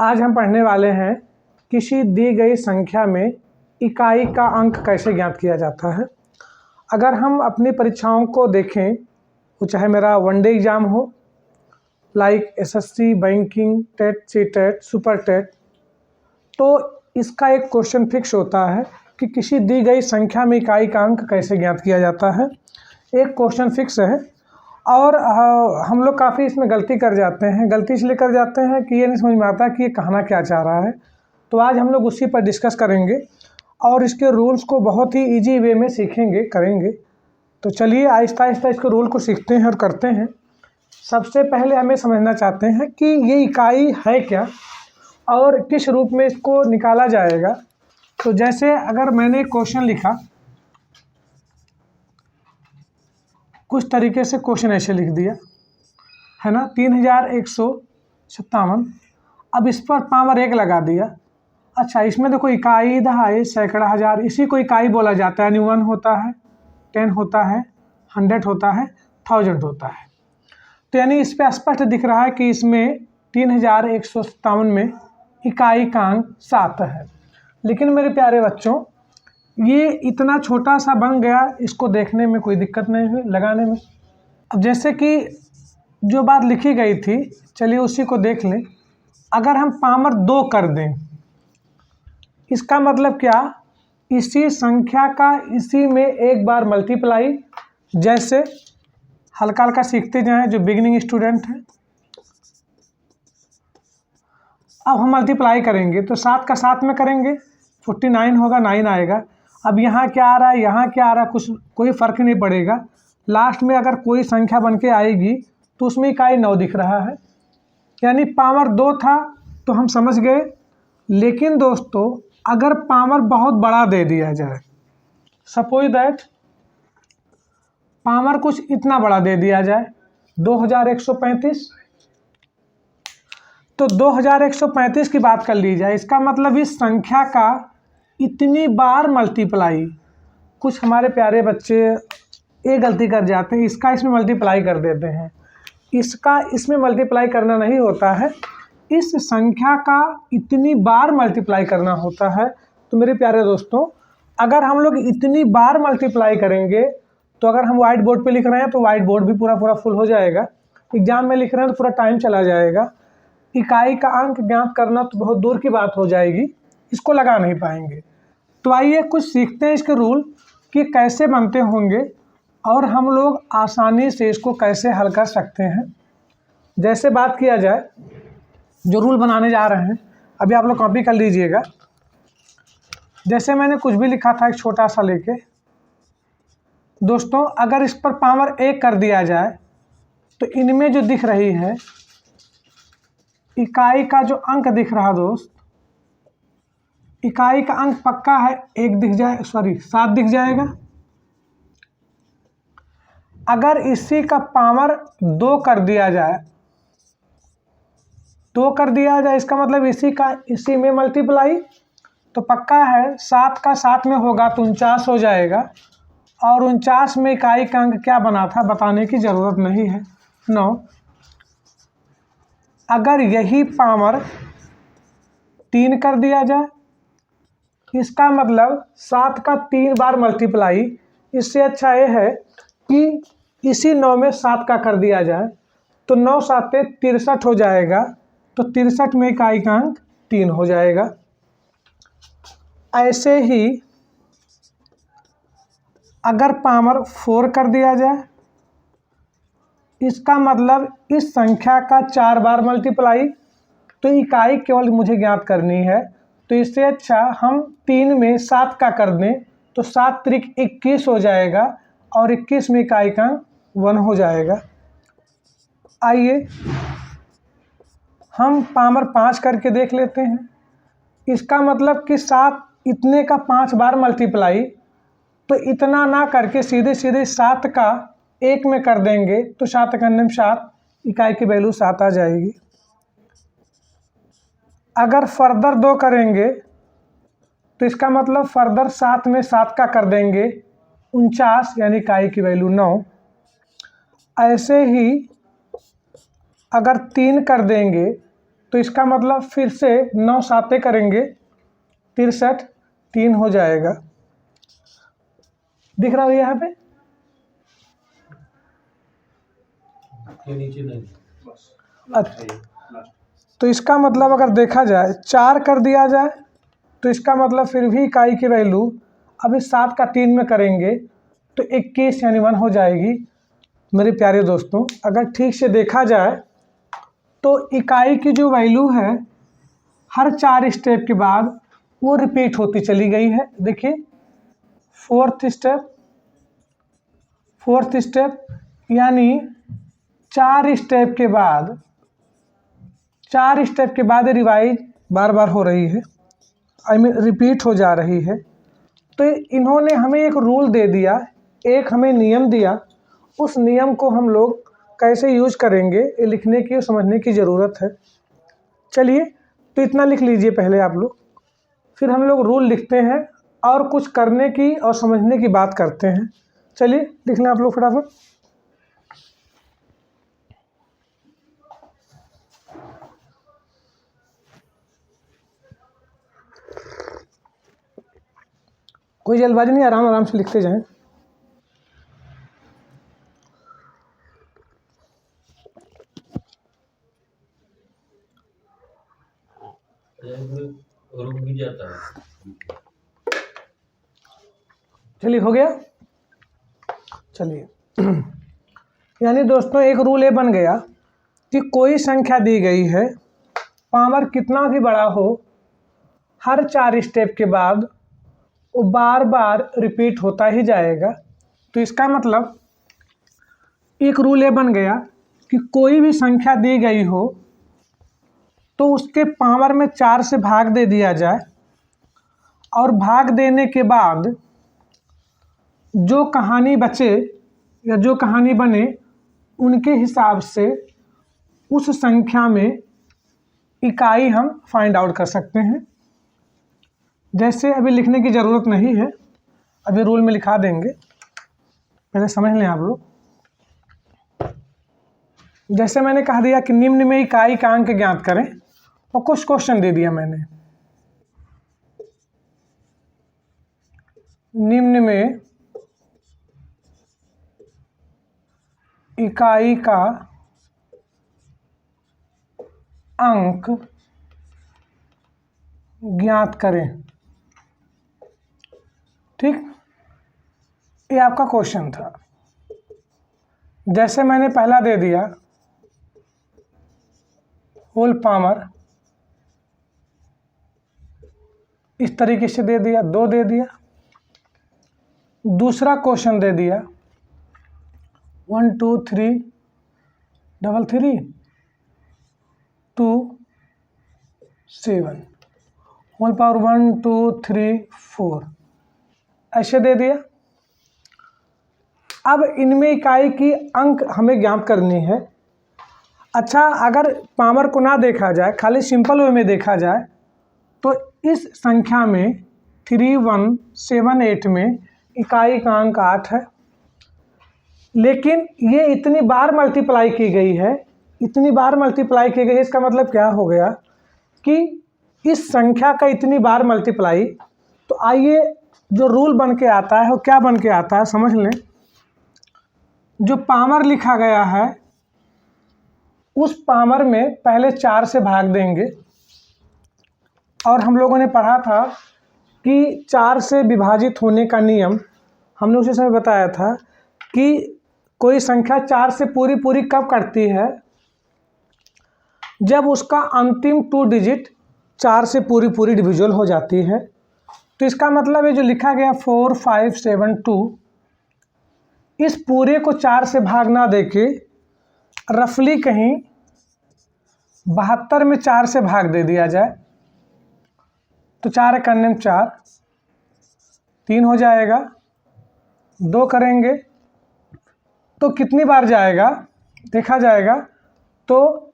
आज हम पढ़ने वाले हैं किसी दी गई संख्या में इकाई का अंक कैसे ज्ञात किया जाता है। अगर हम अपनी परीक्षाओं को देखें, वो चाहे मेरा वनडे एग्ज़ाम हो, like SSC, banking, TET, CTET, super TET, तो इसका एक क्वेश्चन फिक्स होता है कि किसी दी गई संख्या में इकाई का अंक कैसे ज्ञात किया जाता है। एक क्वेश्चन फिक्स है और हम लोग काफ़ी इसमें गलती कर जाते हैं। गलती इसलिए कर जाते हैं कि ये नहीं समझ में आता कि ये कहना क्या चाह रहा है। तो आज हम लोग उसी पर डिस्कस करेंगे और इसके रूल्स को बहुत ही इजी वे में सीखेंगे, करेंगे। तो चलिए आहिस्ता आहिस्ता इसके रूल को सीखते हैं और करते हैं। सबसे पहले हमें समझना चाहते हैं कि ये इकाई है क्या और किस रूप में इसको निकाला जाएगा। तो जैसे अगर मैंने क्वेश्चन लिखा, कुछ तरीके से क्वेश्चन ऐसे लिख दिया है ना, 3157। अब इस पर पावर 1 लगा दिया। अच्छा, इसमें देखो इकाई, दहाई, सैकड़ा, हज़ार, इसी को इकाई बोला जाता है। यानी 1 होता है, 10 होता है, 100 होता है, 1000 होता है। तो यानी इस पर स्पष्ट दिख रहा है कि इसमें 3157 में इकाई का अंक 7 है। लेकिन मेरे प्यारे बच्चों, ये इतना छोटा सा बन गया, इसको देखने में कोई दिक्कत नहीं हुई, लगाने में। अब जैसे कि जो बात लिखी गई थी, चलिए उसी को देख लें। अगर हम पावर 2 कर दें, इसका मतलब क्या, इसी संख्या का इसी में एक बार मल्टीप्लाई। जैसे हल्का हल्का सीखते जाएं जो बिगिनिंग स्टूडेंट हैं। अब हम मल्टीप्लाई करेंगे तो 7 का 7 में करेंगे, 49 होगा, 9 आएगा। अब यहाँ क्या आ रहा है, यहाँ क्या आ रहा है, कोई फ़र्क नहीं पड़ेगा। लास्ट में अगर कोई संख्या बन के आएगी तो उसमें इकाई 9 दिख रहा है। यानी पावर 2 था तो हम समझ गए। लेकिन दोस्तों, अगर पावर बहुत बड़ा दे दिया जाए, सपोज दैट पावर कुछ इतना बड़ा दे दिया जाए, 2135, तो 2135 की बात कर ली जाए, इसका मतलब इस संख्या का इतनी बार मल्टीप्लाई। कुछ हमारे प्यारे बच्चे ये गलती कर जाते हैं, इसका इसमें मल्टीप्लाई कर देते हैं। इसका इसमें मल्टीप्लाई करना नहीं होता है, इस संख्या का इतनी बार मल्टीप्लाई करना होता है। तो मेरे प्यारे दोस्तों, अगर हम लोग इतनी बार मल्टीप्लाई करेंगे तो अगर हम वाइट बोर्ड पे लिख रहे हैं तो वाइट बोर्ड भी पूरा फुल हो जाएगा। एग्जाम में लिख रहे हैं तो पूरा टाइम चला जाएगा। इकाई का अंक ज्ञात करना तो बहुत दूर की बात हो जाएगी, इसको लगा नहीं पाएंगे। तो आइए कुछ सीखते हैं इसके रूल कि कैसे बनते होंगे और हम लोग आसानी से इसको कैसे हल कर सकते हैं। जैसे बात किया जाए, जो रूल बनाने जा रहे हैं, अभी आप लोग कॉपी कर लीजिएगा। जैसे मैंने कुछ भी लिखा था एक छोटा सा लेके, दोस्तों अगर इस पर पावर 1 कर दिया जाए तो इनमें जो दिख रही है इकाई का जो अंक दिख रहा दोस्त, इकाई का अंक पक्का है 1 दिख जाए, 7 दिख जाएगा। अगर इसी का पावर 2 कर दिया जाए, 2 कर दिया जाए, इसका मतलब इसी का इसी में मल्टीप्लाई, तो पक्का है 7 का 7 में होगा तो 49 हो जाएगा। और 49 में इकाई का अंक क्या बना था बताने की ज़रूरत नहीं है, 9। अगर यही पावर 3 कर दिया जाए, इसका मतलब 7 का 3 बार मल्टीप्लाई। इससे अच्छा ये है कि इसी 9 में 7 का कर दिया जाए तो 9 7 63 हो जाएगा। तो 63 में इकाई का अंक 3 हो जाएगा। ऐसे ही अगर पावर 4 कर दिया जाए, इसका मतलब इस संख्या का 4 बार मल्टीप्लाई। तो इकाई केवल मुझे ज्ञात करनी है, तो इससे अच्छा हम 3 में 7 का कर दें तो 7 त्रिक 21 हो जाएगा और 21 में इकाई का 1 हो जाएगा। आइए हम पावर 5 करके देख लेते हैं। इसका मतलब कि 7 इतने का 5 बार मल्टीप्लाई, तो इतना ना करके सीधे सीधे 7 का 1 में कर देंगे तो 7 का 7, इकाई की वैल्यू 7 आ जाएगी। अगर फर्दर 2 करेंगे तो इसका मतलब फर्दर 7 में 7 का कर देंगे, 49, यानी इकाई की वैल्यू 9। ऐसे ही अगर 3 कर देंगे तो इसका मतलब फिर से 9 साते करेंगे 63, 3 हो जाएगा। दिख रहा है यहाँ पे? नीचे नहीं, अच्छा, तो इसका मतलब अगर देखा जाए 4 कर दिया जाए तो इसका मतलब फिर भी इकाई की वैल्यू अभी 7 का 3 में करेंगे तो 21 यानी 1 हो जाएगी। मेरे प्यारे दोस्तों, अगर ठीक से देखा जाए तो इकाई की जो वैल्यू है हर 4 स्टेप के बाद वो रिपीट होती चली गई है। देखिए, फोर्थ स्टेप यानी 4 स्टेप के बाद रिवाइज बार बार हो रही है, आई मीन रिपीट हो जा रही है। तो इन्होंने हमें एक रूल दे दिया, एक हमें नियम दिया, उस नियम को हम लोग कैसे यूज करेंगे ये लिखने की और समझने की ज़रूरत है। चलिए, तो इतना लिख लीजिए पहले आप लोग, फिर हम लोग रूल लिखते हैं और कुछ करने की और समझने की बात करते हैं। चलिए लिख लें आप लोग फटाफट। कोई जल्दबाजी नहीं, आराम आराम से लिखते जाएं। रुक भी जाता है। चलिए, हो गया। चलिए, यानी दोस्तों एक रूल ये बन गया कि कोई संख्या दी गई है, पावर कितना भी बड़ा हो, हर 4 स्टेप के बाद वो बार बार रिपीट होता ही जाएगा। तो इसका मतलब एक रूल ये बन गया कि कोई भी संख्या दी गई हो तो उसके पावर में 4 से भाग दे दिया जाए और भाग देने के बाद जो कहानी बचे या जो कहानी बने उनके हिसाब से उस संख्या में इकाई हम फाइंड आउट कर सकते हैं। जैसे अभी लिखने की ज़रूरत नहीं है, अभी रूल में लिखा देंगे, पहले समझ लें आप लोग। जैसे मैंने कह दिया कि निम्न में इकाई का अंक ज्ञात करें, और कुछ क्वेश्चन दे दिया मैंने। निम्न में इकाई का अंक ज्ञात करें। ठीक, ये आपका क्वेश्चन था। जैसे मैंने पहला दे दिया होल पावर, इस तरीके से दे दिया, 2 दे दिया। दूसरा क्वेश्चन दे दिया 1 2 3 3 2 7 होल पावर 1 2 3 4 ऐसे दे दिया। अब इनमें इकाई की अंक हमें ज्ञात करनी है। अच्छा, अगर पावर को ना देखा जाए, खाली सिंपल वे में देखा जाए, तो इस संख्या में 3178 में इकाई का अंक 8 है, लेकिन ये इतनी बार मल्टीप्लाई की गई है, इसका मतलब क्या हो गया कि इस संख्या का इतनी बार मल्टीप्लाई। तो आइए, जो रूल बन के आता है वो क्या बन के आता है समझ लें। जो पावर लिखा गया है उस पावर में पहले 4 से भाग देंगे, और हम लोगों ने पढ़ा था कि 4 से विभाजित होने का नियम हमने उसी समय बताया था कि कोई संख्या 4 से पूरी कब कटती है, जब उसका अंतिम 2 डिजिट 4 से पूरी डिविजुअल हो जाती है। तो इसका मतलब है जो लिखा गया 4 5 7 2, इस पूरे को 4 से भाग ना देके रफली कहीं 72 में 4 से भाग दे दिया जाए, तो 4 एकन्ने 4, 3 हो जाएगा। 2 करेंगे तो कितनी बार जाएगा देखा जाएगा, तो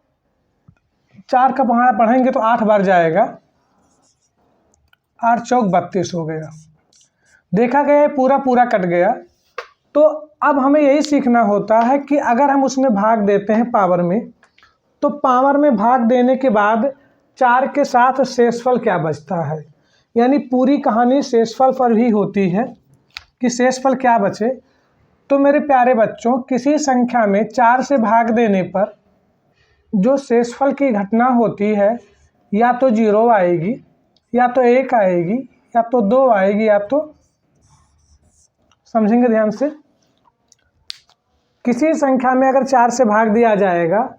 4 का पहाड़ा पढ़ेंगे तो 8 बार जाएगा, 8 चौक 32 हो गया। देखा गया पूरा कट गया। तो अब हमें यही सीखना होता है कि अगर हम उसमें भाग देते हैं पावर में, तो पावर में भाग देने के बाद 4 के साथ शेषफल क्या बचता है, यानी पूरी कहानी शेषफल पर ही होती है कि शेषफल क्या बचे। तो मेरे प्यारे बच्चों, किसी संख्या में 4 से भाग देने पर जो शेषफल की घटना होती है, या तो 0 आएगी, या तो 1 आएगी, या तो 2 आएगी, या तो, समझेंगे ध्यान से, किसी संख्या में अगर 4 से भाग दिया जाएगा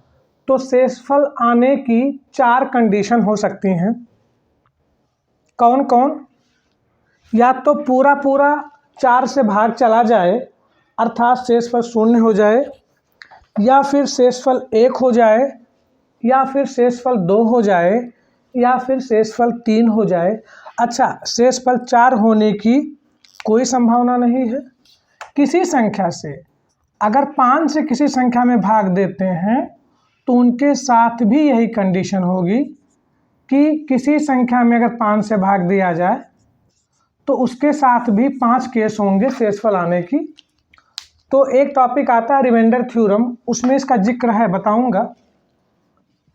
तो शेषफल आने की 4 कंडीशन हो सकती हैं। कौन कौन? या तो पूरा 4 से भाग चला जाए अर्थात शेषफल 0 हो जाए, या फिर शेषफल 1 हो जाए, या फिर शेषफल 2 हो जाए, या फिर शेषफल 3 हो जाए। अच्छा, शेषफल 4 होने की कोई संभावना नहीं है। किसी संख्या से अगर 5 से किसी संख्या में भाग देते हैं तो उनके साथ भी यही कंडीशन होगी कि किसी संख्या में अगर 5 से भाग दिया जाए तो उसके साथ भी 5 केस होंगे शेषफल आने की। तो एक टॉपिक आता है रिमाइंडर थ्योरम, उसमें इसका जिक्र है, बताऊंगा,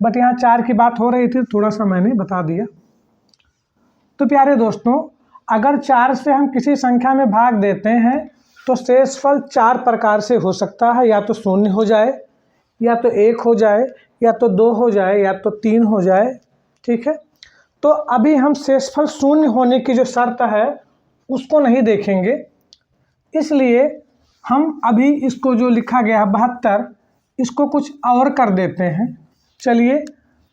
बट यहाँ 4 की बात हो रही थी, थोड़ा सा मैंने बता दिया। तो प्यारे दोस्तों, अगर 4 से हम किसी संख्या में भाग देते हैं तो शेषफल 4 प्रकार से हो सकता है, या तो 0 हो जाए, या तो 1 हो जाए, या तो 2 हो जाए, या तो 3 हो जाए। ठीक है, तो अभी हम शेषफल 0 होने की जो शर्त है उसको नहीं देखेंगे, इसलिए हम अभी इसको जो लिखा गया है 72, इसको कुछ और कर देते हैं। चलिए,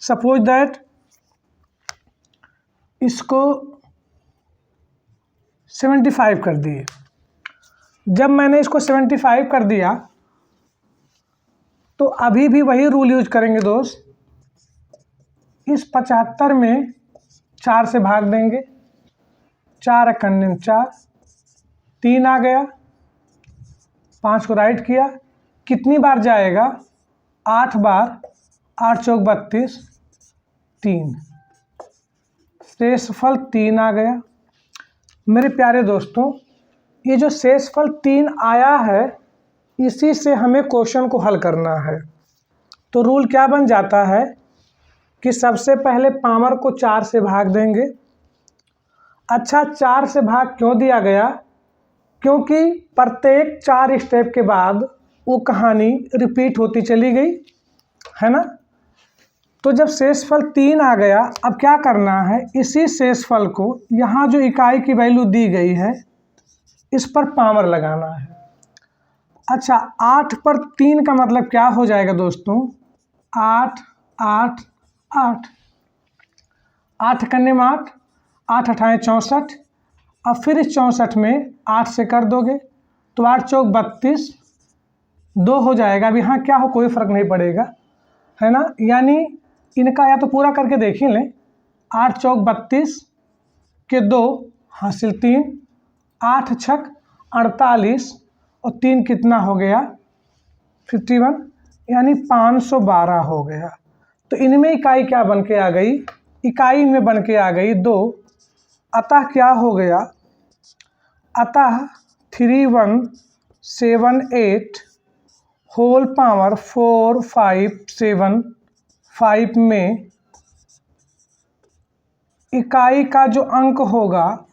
सपोज दैट इसको 75 कर दिए। जब मैंने इसको 75 कर दिया तो अभी भी वही रूल यूज करेंगे दोस्त। इस 75 में 4 से भाग देंगे, 4 × 4, 3 आ गया, 5 को राइट किया, कितनी बार जाएगा? 8 बार, 8 चौक 32, 3, शेषफल 3 आ गया। मेरे प्यारे दोस्तों, ये जो शेषफल 3 आया है इसी से हमें क्वेश्चन को हल करना है। तो रूल क्या बन जाता है कि सबसे पहले पावर को 4 से भाग देंगे। अच्छा, 4 से भाग क्यों दिया गया? क्योंकि प्रत्येक 4 स्टेप के बाद वो कहानी रिपीट होती चली गई, है ना। तो जब शेषफल 3 आ गया, अब क्या करना है, इसी शेषफल को यहाँ जो इकाई की वैल्यू दी गई है इस पर पावर लगाना है। अच्छा, 8 पर 3 का मतलब क्या हो जाएगा दोस्तों? 8 8 8, 8 करने में 8, 8 8 64। अब फिर इस 64 में 8 से कर दोगे तो 8 चौक 32, 2 हो जाएगा। अब यहाँ क्या हो, कोई फ़र्क नहीं पड़ेगा, है ना। यानी इनका या तो पूरा करके देख ही लें। 8 चौक 32 के 2 हासिल 3, 8 छक 48 और 3 कितना हो गया? 51, यानी 512 हो गया। तो इनमें इकाई क्या बन के आ गई? इकाई में बन के आ गई 2। अतः क्या हो गया? अतः 3178 होल पावर 4575 में इकाई का जो अंक होगा,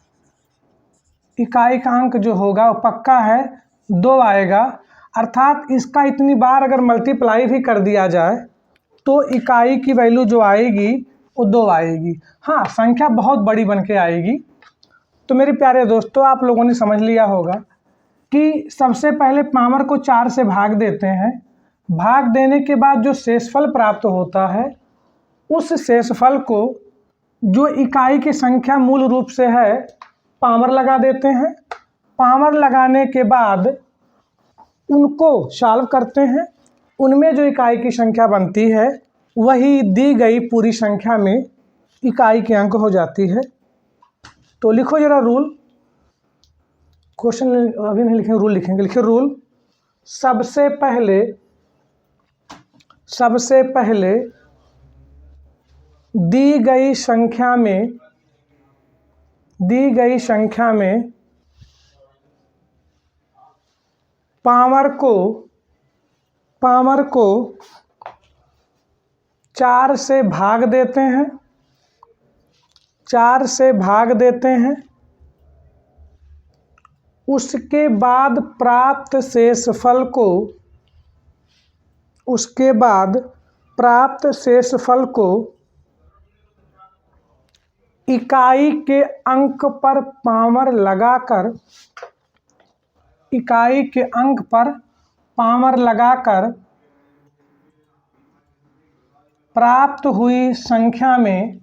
इकाई का अंक जो होगा वो पक्का है 2 आएगा। अर्थात इसका इतनी बार अगर मल्टीप्लाई भी कर दिया जाए तो इकाई की वैल्यू जो आएगी वो 2 आएगी। हाँ, संख्या बहुत बड़ी बन के आएगी। तो मेरे प्यारे दोस्तों, आप लोगों ने समझ लिया होगा कि सबसे पहले पावर को 4 से भाग देते हैं। भाग देने के बाद जो शेषफल प्राप्त होता है उस शेषफल को जो इकाई की संख्या मूल रूप से है पावर लगा देते हैं। पावर लगाने के बाद उनको सॉल्व करते हैं, उनमें जो इकाई की संख्या बनती है वही दी गई पूरी संख्या में इकाई के अंक हो जाती है। तो लिखो जरा रूल, क्वेश्चन अभी नहीं लिखेंगे, रूल लिखेंगे। लिखिए रूल, सबसे पहले दी गई संख्या में पावर को 4 से भाग देते हैं, 4 से भाग देते हैं, उसके बाद प्राप्त शेषफल को, उसके बाद प्राप्त शेषफल को इकाई के अंक पर पावर लगाकर, इकाई के अंक पर पावर लगाकर प्राप्त हुई संख्या में,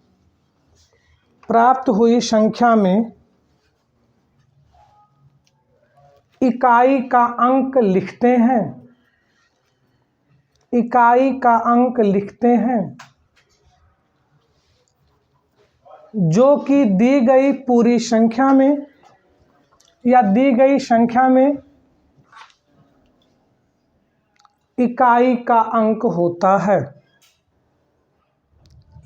प्राप्त हुई संख्या में इकाई का अंक लिखते हैं, इकाई का अंक लिखते हैं, जो कि दी गई पूरी संख्या में या दी गई संख्या में इकाई का अंक होता है।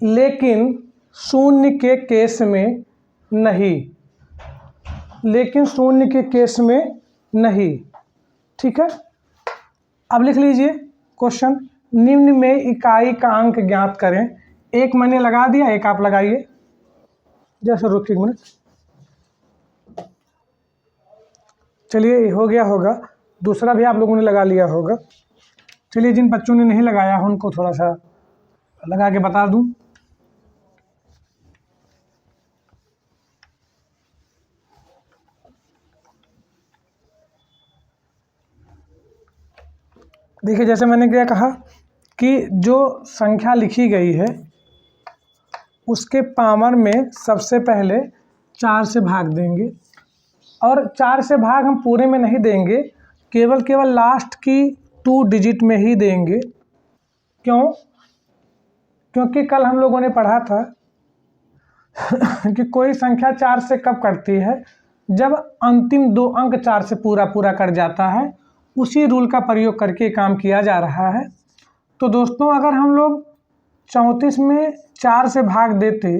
लेकिन शून्य के केस में नहीं, लेकिन शून्य के केस में नहीं। ठीक है, अब लिख लीजिए क्वेश्चन, निम्न में इकाई का अंक ज्ञात करें। एक मैंने लगा दिया, एक आप लगाइए। जैसे रुकिए एक मिनट, चलिए हो गया होगा, दूसरा भी आप लोगों ने लगा लिया होगा। चलिए जिन बच्चों ने नहीं लगाया उनको थोड़ा सा लगा के बता दूं। देखिए जैसे मैंने क्या कहा कि जो संख्या लिखी गई है उसके पावर में सबसे पहले 4 से भाग देंगे, और 4 से भाग हम पूरे में नहीं देंगे, केवल लास्ट की 2 डिजिट में ही देंगे। क्यों? क्योंकि कल हम लोगों ने पढ़ा था कि कोई संख्या 4 से कब कटती है, जब अंतिम 2 अंक 4 से पूरा कट जाता है। उसी रूल का प्रयोग करके काम किया जा रहा है। तो दोस्तों अगर हम लोग 34 में 4 से भाग देते,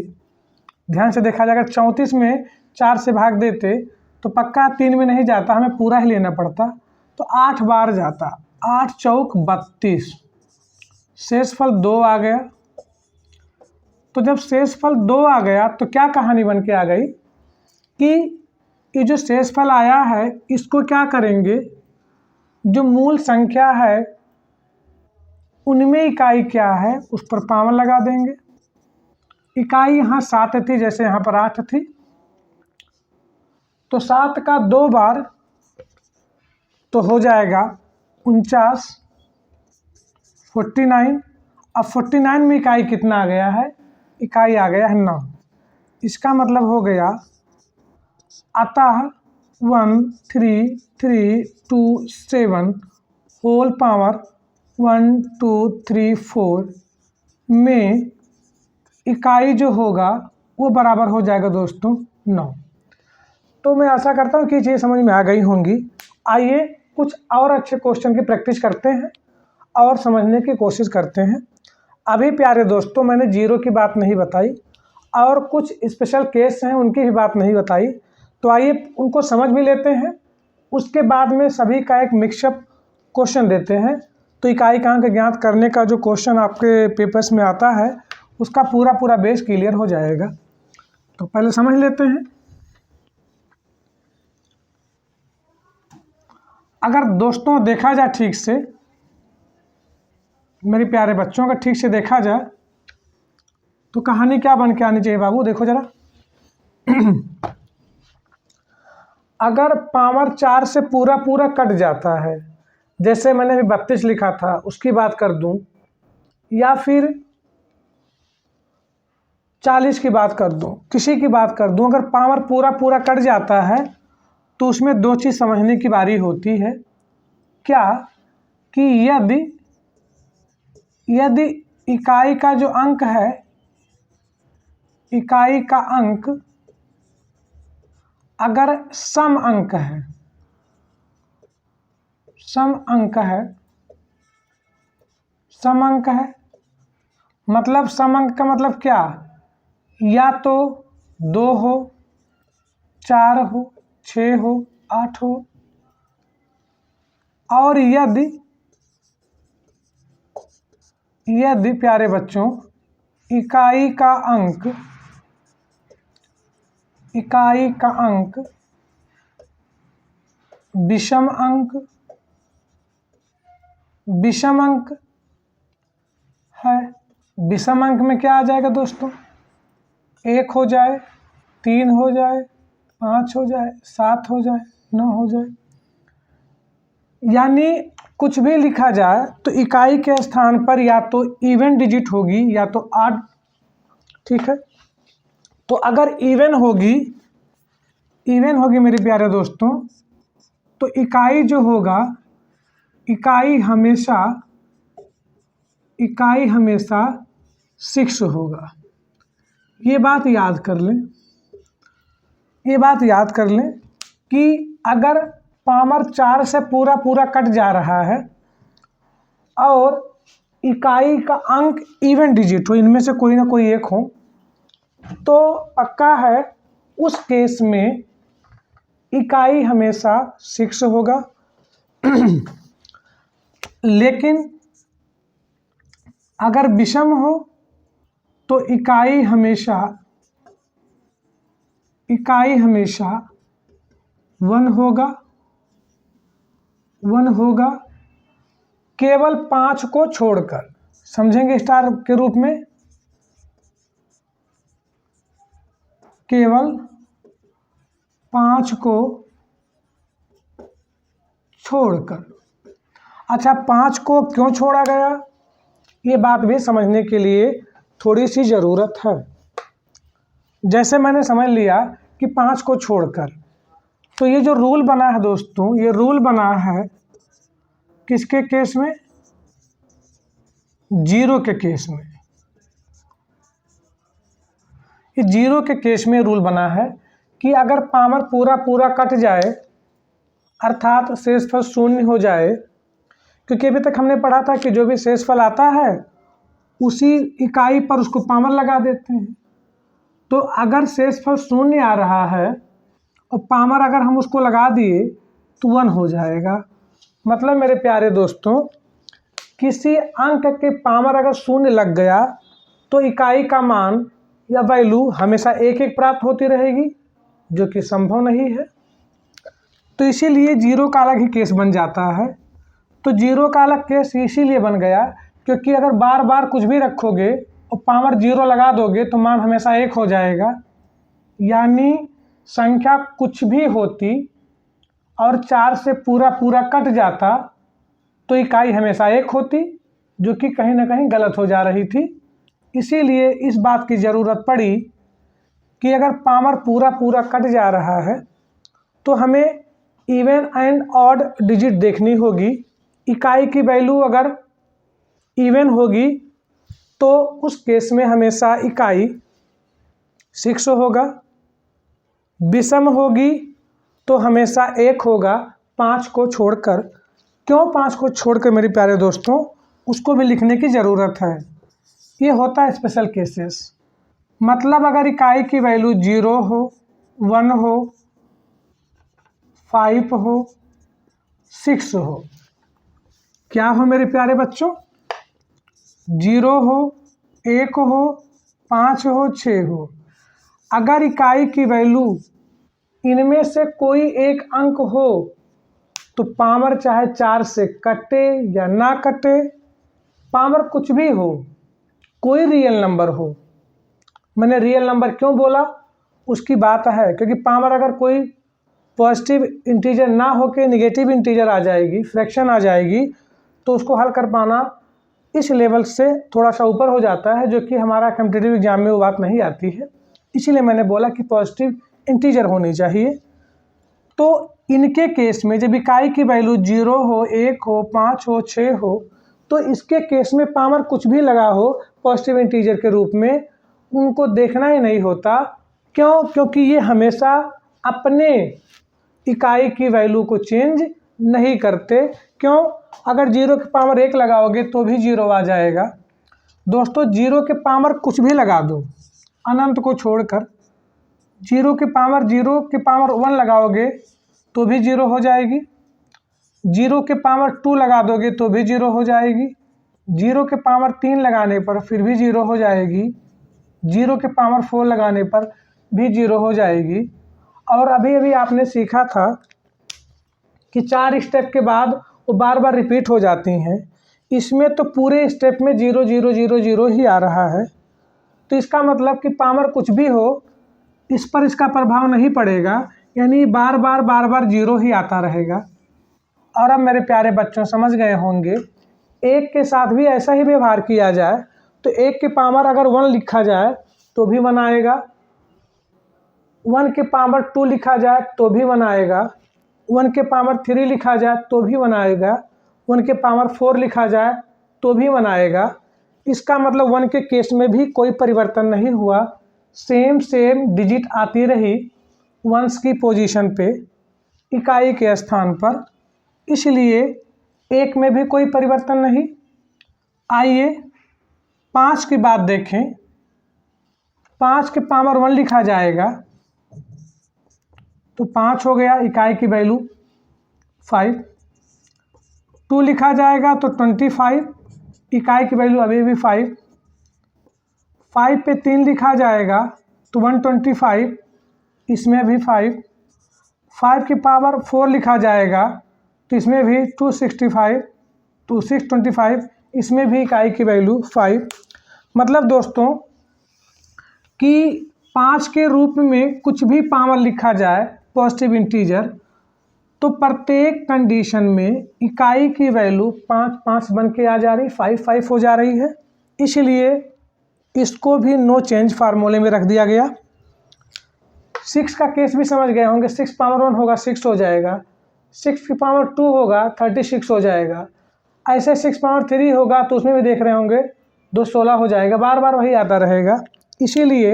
ध्यान से देखा जाएगा, 34 में 4 से भाग देते तो पक्का 3 में नहीं जाता, हमें पूरा ही लेना पड़ता, तो 8 बार जाता, 8 चौक 32, शेषफल 2 आ गया। तो जब शेषफल 2 आ गया तो क्या कहानी बन के आ गई कि ये जो शेषफल आया है इसको क्या करेंगे, जो मूल संख्या है उनमें इकाई क्या है उस पर पावर लगा देंगे। इकाई यहाँ 7 थी, जैसे यहाँ पर 8 थी, तो 7 का 2 बार तो हो जाएगा 49, 49। अब 49 में इकाई कितना आ गया है, इकाई आ गया है 9। इसका मतलब हो गया अतः 1 3 3 2 7 होल पावर 1 2 3 4 में इकाई जो होगा वो बराबर हो जाएगा दोस्तों 9। तो मैं आशा करता हूँ कि चीज़ समझ में आ गई होंगी। आइए कुछ और अच्छे क्वेश्चन की प्रैक्टिस करते हैं और समझने की कोशिश करते हैं। अभी प्यारे दोस्तों मैंने जीरो की बात नहीं बताई और कुछ स्पेशल केस हैं उनकी भी बात नहीं बताई, तो आइए उनको समझ भी लेते हैं। उसके बाद में सभी का एक मिक्सअप क्वेश्चन देते हैं। तो इकाई का अंक ज्ञात करने का जो क्वेश्चन आपके पेपर्स में आता है उसका पूरा बेस क्लियर हो जाएगा। तो पहले समझ लेते हैं। अगर दोस्तों देखा जाए ठीक से, मेरे प्यारे बच्चों का ठीक से देखा जाए तो कहानी क्या बन के आनी चाहिए बाबू, देखो जरा। अगर पावर 4 से पूरा कट जाता है, जैसे मैंने अभी 32 लिखा था उसकी बात कर दूं, या फिर 40 की बात कर दूं, किसी की बात कर दूं, अगर पावर पूरा कट जाता है तो उसमें 2 चीज़ समझने की बारी होती है। क्या कि यदि इकाई का जो अंक है, इकाई का अंक अगर सम अंक है, सम अंक है, सम अंक है मतलब सम अंक का मतलब क्या, या तो 2 हो, 4 हो, 6 हो, 8 हो, और यदि प्यारे बच्चों इकाई का अंक विषम अंक है। विषम अंक में क्या आ जाएगा दोस्तों? 1 हो जाए, 3 हो जाए, 5 हो जाए, 7 हो जाए, 9 हो जाए, यानी कुछ भी लिखा जाए तो इकाई के स्थान पर या तो इवन डिजिट होगी या तो ऑड। ठीक है, तो अगर इवन होगी मेरे प्यारे दोस्तों, तो इकाई जो होगा, इकाई हमेशा 6 होगा। ये बात याद कर लें कि अगर पामर 4 से पूरा कट जा रहा है और इकाई का अंक इवन डिजिट हो, इनमें से कोई ना कोई एक हो, तो पक्का है उस केस में इकाई हमेशा 6 होगा। लेकिन अगर विषम हो तो इकाई हमेशा 1 होगा, केवल 5 को छोड़कर। समझेंगे स्टार के रूप में, केवल 5 को छोड़कर। अच्छा, 5 को क्यों छोड़ा गया, ये बात भी समझने के लिए थोड़ी सी ज़रूरत है। जैसे मैंने समझ लिया कि 5 को छोड़कर, तो ये जो रूल बना है दोस्तों, ये रूल बना है किसके केस में? 0 के केस में। ये 0 के केस में रूल बना है कि अगर पामर पूरा कट जाए, अर्थात शेषफल 0 हो जाए, क्योंकि अभी तक हमने पढ़ा था कि जो भी शेषफल आता है उसी इकाई पर उसको पामर लगा देते हैं। तो अगर शेषफल 0 आ रहा है और पामर अगर हम उसको लगा दिए तो 1 हो जाएगा। मतलब मेरे प्यारे दोस्तों, किसी अंक के पामर अगर 0 लग गया तो इकाई का मान या वैल्यू हमेशा 1 प्राप्त होती रहेगी, जो कि संभव नहीं है। तो इसीलिए 0 का अलग ही केस बन जाता है। तो 0 का अलग केस इसीलिए बन गया क्योंकि अगर बार बार कुछ भी रखोगे और पामर 0 लगा दोगे तो मान हमेशा 1 हो जाएगा। यानी संख्या कुछ भी होती और 4 से पूरा कट जाता तो इकाई हमेशा 1 होती, जो कि कहीं ना कहीं गलत हो जा रही थी। इसीलिए इस बात की ज़रूरत पड़ी कि अगर पामर पूरा कट जा रहा है तो हमें इवन एंड ऑड डिजिट देखनी होगी। इकाई की वैल्यू अगर इवन होगी तो उस केस में हमेशा इकाई 6 होगा, विषम होगी तो हमेशा 1 होगा 5 को छोड़कर। क्यों 5 को छोड़कर मेरे प्यारे दोस्तों, उसको भी लिखने की ज़रूरत है। ये होता है स्पेशल केसेस। मतलब अगर इकाई की वैल्यू 0 हो, 1 हो, 5 हो, 6 हो, क्या हो मेरे प्यारे बच्चों? 0 हो, 1 हो, 5 हो, 6 हो। अगर इकाई की वैल्यू इनमें से कोई एक अंक हो तो पामर चाहे 4 से कटे या ना कटे, पामर कुछ भी हो, कोई रियल नंबर हो। मैंने रियल नंबर क्यों बोला, उसकी बात है क्योंकि पामर अगर कोई पॉजिटिव इंटीजर ना होके निगेटिव इंटीजर आ जाएगी, फ्रैक्शन आ जाएगी, तो उसको हल कर पाना इस लेवल से थोड़ा सा ऊपर हो जाता है, जो कि हमारा कॉम्पिटिटिव एग्जाम में वो बात नहीं आती है। इसीलिए मैंने बोला कि पॉजिटिव इंटीजर होनी चाहिए। तो इनके केस में जब इकाई की वैल्यू 0 हो, 1 हो, 5 हो, 6 हो, तो इसके केस में पामर कुछ भी लगा हो पॉजिटिव इंटीजर के रूप में, उनको देखना ही नहीं होता। क्यों? क्योंकि ये हमेशा अपने इकाई की वैल्यू को चेंज नहीं करते। क्यों? अगर 0 के पावर 1 लगाओगे तो भी 0 आ जाएगा। दोस्तों 0 के पावर कुछ भी लगा दो, अनंत को छोड़कर 0 के पावर 1 लगाओगे तो भी 0 हो जाएगी, 0 के पावर 2 लगा दोगे तो भी 0 हो जाएगी, 0 के पावर 3 लगाने पर फिर भी 0 हो जाएगी, 0 के पावर 4 लगाने पर भी 0 हो जाएगी। और अभी अभी आपने सीखा था कि 4 स्टेप के बाद वो बार बार रिपीट हो जाती हैं। इसमें तो पूरे स्टेप में 0 0 0 0 ही आ रहा है, तो इसका मतलब कि पावर कुछ भी हो इस पर इसका प्रभाव नहीं पड़ेगा, यानी बार बार 0 ही आता रहेगा। और अब मेरे प्यारे बच्चों समझ गए होंगे, एक के साथ भी ऐसा ही व्यवहार किया जाए तो एक के पावर अगर 1 लिखा जाए तो भी 1 आएगा, 1 के पावर 2 लिखा जाए तो भी 1 आएगा, 1 के पावर 3 लिखा जाए तो भी 1 आएगा, 1 के पावर 4 लिखा जाए तो भी 1 आएगा। इसका मतलब 1 के केस में भी कोई परिवर्तन नहीं हुआ, सेम डिजिट आती रही वंस की पोजीशन पे, इकाई के स्थान पर, इसलिए 1 में भी कोई परिवर्तन नहीं। आइए 5 की बात देखें। 5 के पावर 1 लिखा जाएगा तो 5 हो गया, इकाई की वैल्यू 5। 2 लिखा जाएगा तो 25, इकाई की वैल्यू अभी भी 5। 5 पे 3 लिखा जाएगा तो 125, इसमें भी 5। 5 की पावर 4 लिखा जाएगा तो इसमें भी 265, तो 625, इसमें भी इकाई की वैल्यू 5। मतलब दोस्तों कि 5 के रूप में कुछ भी पावर लिखा जाए पॉजिटिव इंटीजर, तो प्रत्येक कंडीशन में इकाई की वैल्यू 5 5 बन के आ जा रही, 5 5 हो जा रही है, इसलिए इसको भी नो चेंज फार्मूले में रख दिया गया। 6 का केस भी समझ गए होंगे, 6 पावर 1 होगा 6 हो जाएगा, 6 की पावर 2 होगा 36 हो जाएगा, ऐसे 6 पावर 3 होगा तो उसमें भी देख रहे होंगे 2 16 हो जाएगा, बार बार वही आता रहेगा। इसीलिए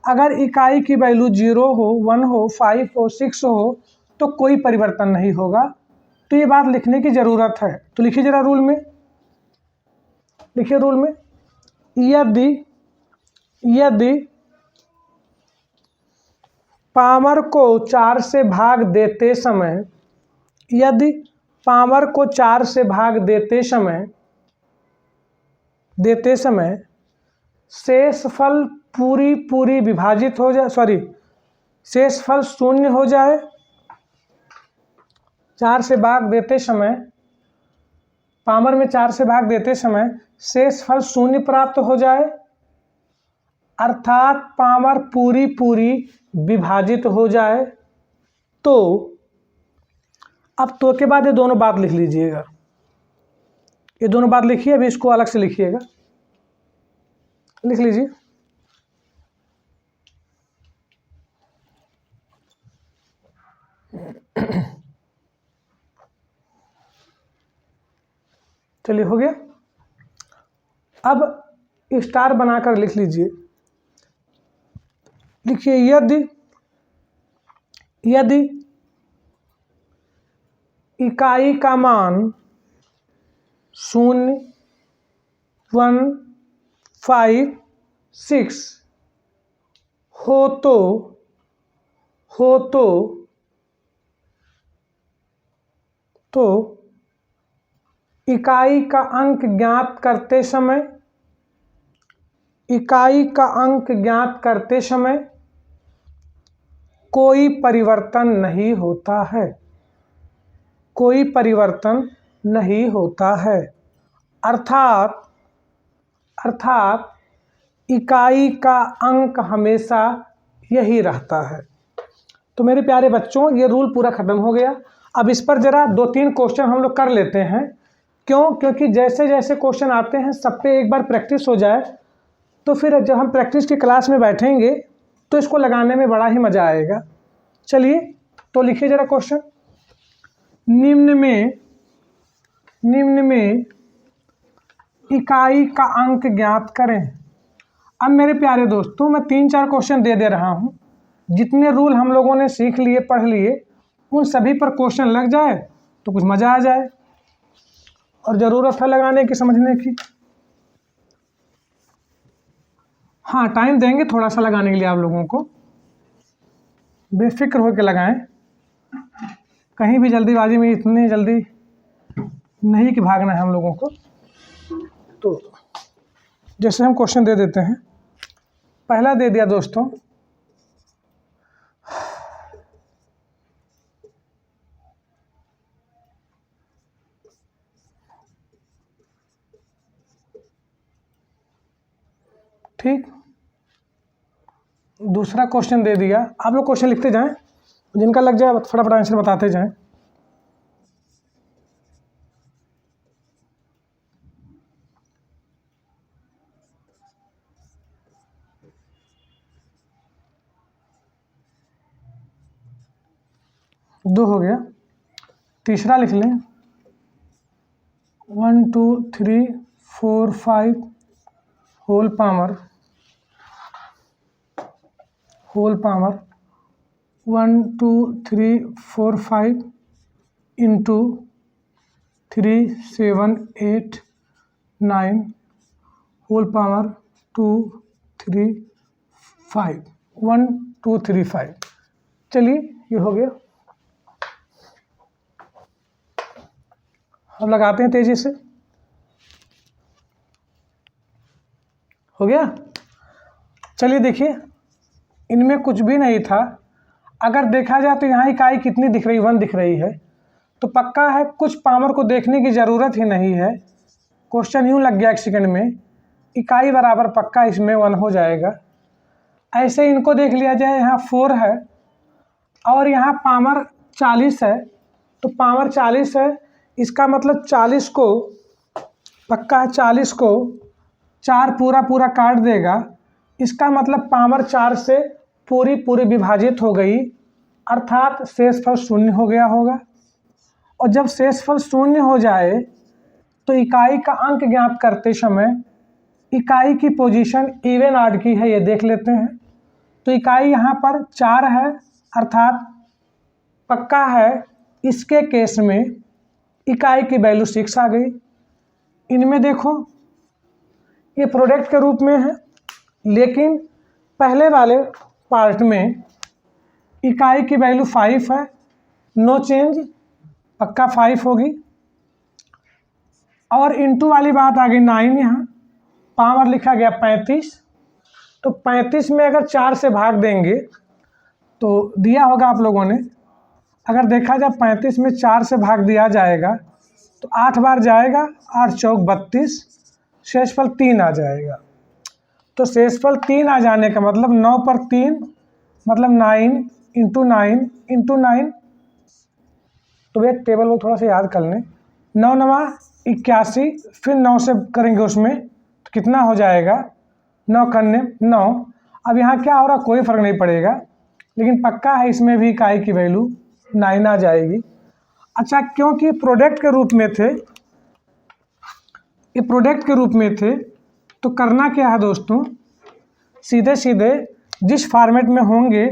अगर इकाई की वैल्यू 0 हो, 1 हो, 5 हो, 6 हो तो कोई परिवर्तन नहीं होगा। तो ये बात लिखने की ज़रूरत है, तो लिखिए ज़रा रूल में, लिखिए रूल में, यदि पावर को 4 से भाग देते समय, यदि पावर को 4 से भाग देते समय शेषफल पूरी विभाजित हो जाए, शेषफल 0 हो जाए, 4 से भाग देते समय, पावर में 4 से भाग देते समय शेषफल 0 प्राप्त हो जाए, अर्थात पावर पूरी विभाजित हो जाए, तो अब तो के बाद ये दोनों बात लिख लीजिएगा, ये दोनों बात लिखिए, अभी इसको अलग से लिखिएगा, लिख लीजिए। चलिए हो गया। अब स्टार बनाकर लिख लीजिए, लिखिए यदि इकाई का मान 0 1 5 6 हो तो इकाई का अंक ज्ञात करते समय कोई परिवर्तन नहीं होता है, कोई परिवर्तन नहीं होता है, अर्थात इकाई का अंक हमेशा यही रहता है। तो मेरे प्यारे बच्चों ये रूल पूरा ख़त्म हो गया। अब इस पर ज़रा 2-3 क्वेश्चन हम लोग कर लेते हैं, क्योंकि जैसे जैसे क्वेश्चन आते हैं सब पे एक बार प्रैक्टिस हो जाए, तो फिर जब हम प्रैक्टिस की क्लास में बैठेंगे तो इसको लगाने में बड़ा ही मज़ा आएगा। चलिए तो लिखिए ज़रा क्वेश्चन, निम्न में इकाई का अंक ज्ञात करें। अब मेरे प्यारे दोस्तों मैं 3-4 क्वेश्चन दे रहा हूँ, जितने रूल हम लोगों ने सीख लिए पढ़ लिए उन सभी पर क्वेश्चन लग जाए तो कुछ मज़ा आ जाए, और ज़रूरत है लगाने की, समझने की। हाँ टाइम देंगे थोड़ा सा लगाने के लिए आप लोगों को, बेफिक्र होकर लगाएं, कहीं भी जल्दीबाजी में इतनी जल्दी नहीं कि भागना है हम लोगों को। तो जैसे हम क्वेश्चन दे देते हैं, पहला दे दिया दोस्तों, ठीक। दूसरा क्वेश्चन दे दिया, आप लोग क्वेश्चन लिखते जाएं, जिनका लग जाए फटाफट आंसर बताते जाएं। दो हो गया, तीसरा लिख लें 1 2 3 4 5 whole power 1 2 3 4 5 into 3 7 8 9 whole power 2 3 5 1 2 3 5। चलिए ये हो गया। अब लगाते हैं तेजी से, हो गया। चलिए देखिए, इनमें कुछ भी नहीं था। अगर देखा जाए तो यहाँ इकाई कितनी दिख रही, 1 दिख रही है, तो पक्का है कुछ पावर को देखने की ज़रूरत ही नहीं है। क्वेश्चन यूँ लग गया 1 सेकंड में, इकाई बराबर पक्का इसमें 1 हो जाएगा। ऐसे इनको देख लिया जाए, यहाँ 4 है और यहाँ पावर 40 है, तो पावर 40 है, इसका मतलब 40 को पक्का है, 40 को 4 पूरा काट देगा, इसका मतलब पावर 4 से पूरी विभाजित हो गई, अर्थात शेषफल 0 हो गया होगा। और जब शेषफल 0 हो जाए तो इकाई का अंक ज्ञात करते समय इकाई की पोजीशन इवन ऑड की है, ये देख लेते हैं। तो इकाई यहाँ पर 4 है, अर्थात पक्का है इसके केस में इकाई की वैल्यू 6 आ गई। इनमें देखो ये प्रोडक्ट के रूप में है, लेकिन पहले वाले पार्ट में इकाई की वैल्यू 5 है, नो चेंज, पक्का 5 होगी। और इंटू वाली बात आ गई 9, यहाँ पावर लिखा गया 35, तो 35 में अगर 4 से भाग देंगे तो दिया होगा आप लोगों ने, अगर देखा जाए 35 में 4 से भाग दिया जाएगा तो 8 बार जाएगा, 8 चौक 32, शेषफल 3 आ जाएगा। तो शेषफल 3 आ जाने का मतलब 9 पर 3 मतलब 9 इंटू 9 इंटू 9। तो एक टेबल वो थोड़ा सा याद कर लें, 9 9 81, फिर 9 से करेंगे उसमें तो कितना हो जाएगा, 9 करने 9। अब यहाँ क्या हो रहा कोई फ़र्क नहीं पड़ेगा, लेकिन पक्का है इसमें भी इकाई की वैल्यू 9 आ जाएगी। अच्छा, क्योंकि प्रोडक्ट के रूप में थे, ये प्रोडक्ट के रूप में थे, तो करना क्या है दोस्तों, सीधे सीधे जिस फॉर्मेट में होंगे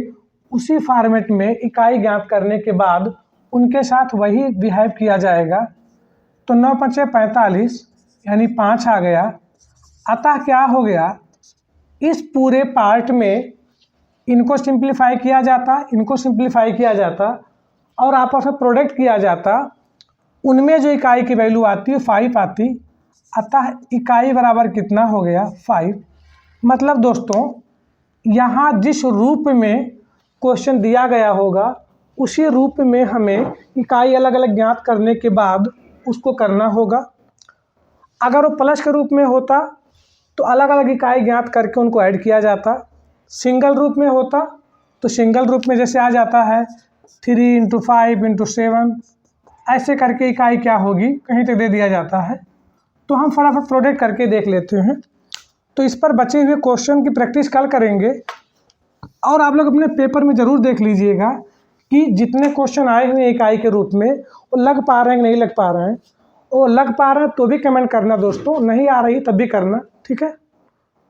उसी फॉर्मेट में इकाई ज्ञात करने के बाद उनके साथ वही बिहेव किया जाएगा। तो 9 5 45 यानी 5 आ गया। अतः क्या हो गया, इस पूरे पार्ट में इनको सिंप्लीफाई किया जाता, इनको सिंप्लीफाई किया जाता और आपस में प्रोडक्ट किया जाता, उनमें जो इकाई की वैल्यू आती है 5 आती। अतः इकाई बराबर कितना हो गया 5। मतलब दोस्तों यहाँ जिस रूप में क्वेश्चन दिया गया होगा उसी रूप में हमें इकाई अलग अलग ज्ञात करने के बाद उसको करना होगा। अगर वो प्लस के रूप में होता तो अलग अलग इकाई ज्ञात करके उनको ऐड किया जाता, सिंगल रूप में होता तो सिंगल रूप में जैसे आ जाता है 3 इंटू 5 इंटू 7, ऐसे करके इकाई क्या होगी कहीं तक दे दिया जाता है। तो हम फटाफट प्रोडक्ट करके देख लेते हैं। तो इस पर बचे हुए क्वेश्चन की प्रैक्टिस कल करेंगे और आप लोग अपने पेपर में ज़रूर देख लीजिएगा कि जितने क्वेश्चन आए हुए इकाई के रूप में वो लग पा रहे हैं कि नहीं लग पा रहे हैं। वो लग पा रहे हैं तो भी कमेंट करना दोस्तों, नहीं आ रही तब भी करना, ठीक है।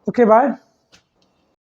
Okay bye.